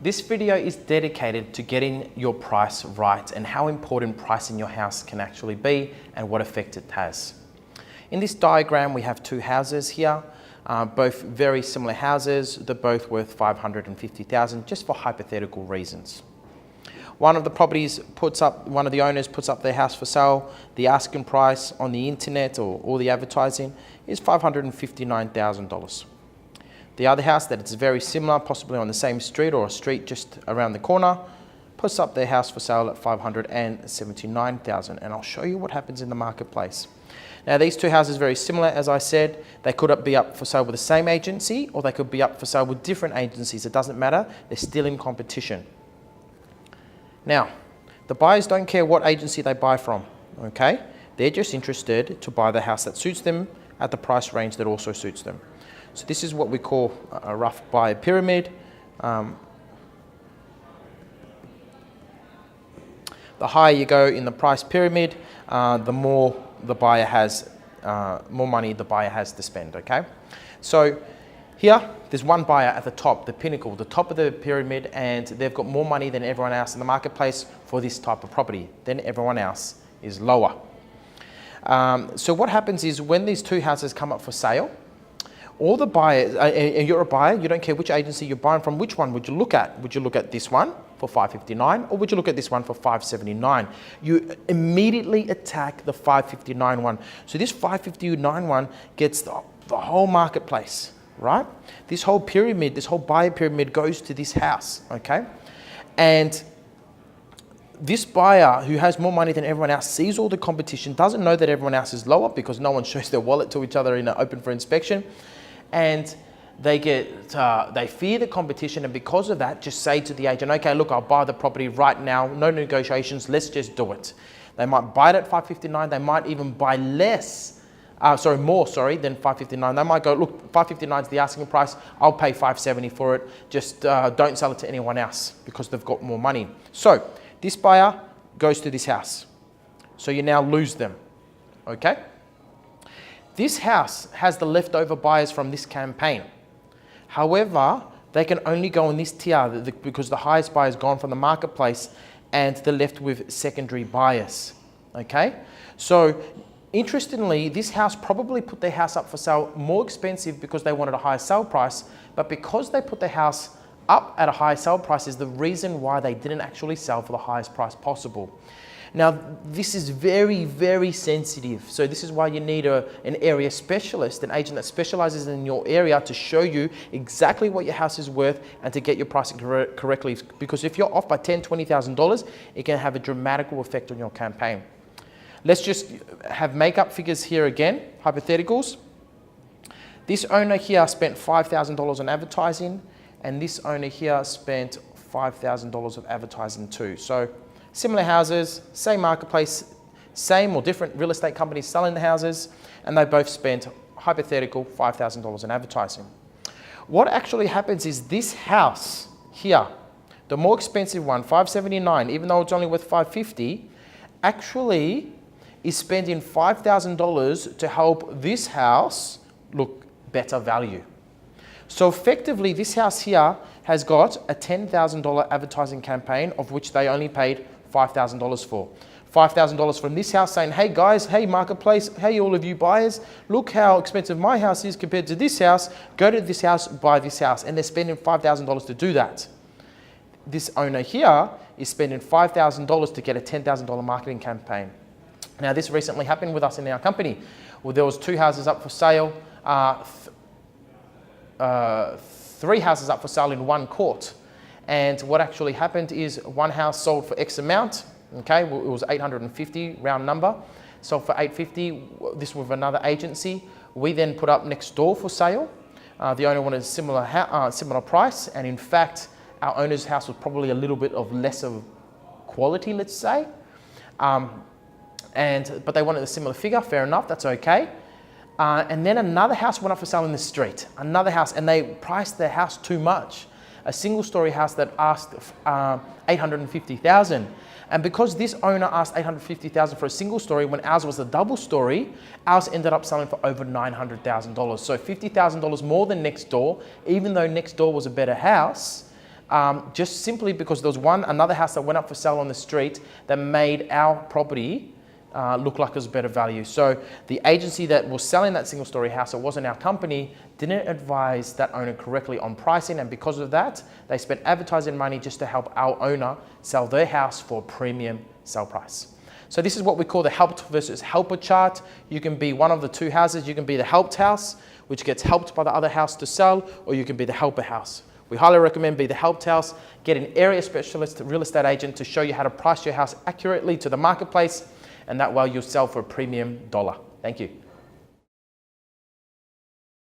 This video is dedicated to getting your price right and how important pricing your house can actually be and what effect it has. In this diagram, we have two houses here, both very similar houses. They're both worth $550,000 just for hypothetical reasons. One of the owners puts up their house for sale. The asking price on the internet or all the advertising is $559,000. The other house that is very similar, possibly on the same street or a street just around the corner, puts up their house for sale at $579,000. And I'll show you what happens in the marketplace. Now, these two houses are very similar. As I said, they could be up for sale with the same agency or they could be up for sale with different agencies. It doesn't matter. They're still in competition. Now, the buyers don't care what agency they buy from, okay? They're just interested to buy the house that suits them at the price range that also suits them. So this is what we call a rough buyer pyramid. The higher you go in the price pyramid, the more the buyer has, more money the buyer has to spend, okay? So here, there's one buyer at the top, the pinnacle, the top of the pyramid, and they've got more money than everyone else in the marketplace for this type of property. Then everyone else is lower. So what happens is when these two houses come up for sale, all the buyers, and you're a buyer, you don't care which agency you're buying from, which one would you look at? Would you look at this one for $559 or would you look at this one for $579? You immediately attack the $559 one. So this $559 one gets the whole marketplace, right? This whole pyramid, this whole buyer pyramid goes to this house, okay? And this buyer who has more money than everyone else sees all the competition, doesn't know that everyone else is lower because no one shows their wallet to each other in an open for inspection. And they fear the competition, and because of that, just say to the agent, okay, look, I'll buy the property right now, no negotiations, let's just do it. They might buy it at $559, they might even buy more than $559. They might go, look, $559 is the asking price, I'll pay $570 for it, just don't sell it to anyone else because they've got more money. So this buyer goes to this house. So you now lose them, okay? This house has the leftover buyers from this campaign. However, they can only go in this tier because the highest buyer is gone from the marketplace and they're left with secondary buyers, okay? So interestingly, this house probably put their house up for sale more expensive because they wanted a higher sale price, but because they put their house up at a higher sale price is the reason why they didn't actually sell for the highest price possible. Now, this is very, very sensitive. So this is why you need an area specialist, an agent that specializes in your area to show you exactly what your house is worth and to get your pricing correctly. Because if you're off by $10,000, $20,000, it can have a dramatic effect on your campaign. Let's just have makeup figures here again, hypotheticals. This owner here spent $5,000 on advertising, and this owner here spent $5,000 of advertising too. So similar houses, same marketplace, same or different real estate companies selling the houses, and they both spent, hypothetical, $5,000 in advertising. What actually happens is this house here, the more expensive one, $579, even though it's only worth $550, actually is spending $5,000 to help this house look better value. So effectively, this house here has got a $10,000 advertising campaign of which they only paid $5,000 for. $5,000 from this house saying, hey guys, hey marketplace, hey all of you buyers, look how expensive my house is compared to this house, go to this house, buy this house. And they're spending $5,000 to do that. This owner here is spending $5,000 to get a $10,000 marketing campaign. Now this recently happened with us in our company. Well, there was two houses up for sale, three houses up for sale in one court. And what actually happened is one house sold for X amount, okay, it was 850 round number, sold for 850, this with another agency. We then put up next door for sale. The owner wanted a similar price, and in fact, our owner's house was probably a little bit of lesser quality, let's say. But they wanted a similar figure, fair enough, that's okay. And then another house went up for sale in the street, another house, and they priced their house too much. A single story house that asked $850,000. And because this owner asked $850,000 for a single story when ours was a double story, ours ended up selling for over $900,000. So $50,000 more than next door, even though next door was a better house, just simply because there was another house that went up for sale on the street that made our property look like it was better value. So the agency that was selling that single story house, it wasn't our company, didn't advise that owner correctly on pricing, and because of that, they spent advertising money just to help our owner sell their house for a premium sale price. So this is what we call the helped versus helper chart. You can be one of the two houses. You can be the helped house, which gets helped by the other house to sell, or you can be the helper house. We highly recommend be the helped house. Get an area specialist real estate agent to show you how to price your house accurately to the marketplace, and that way you'll sell for a premium dollar. Thank you.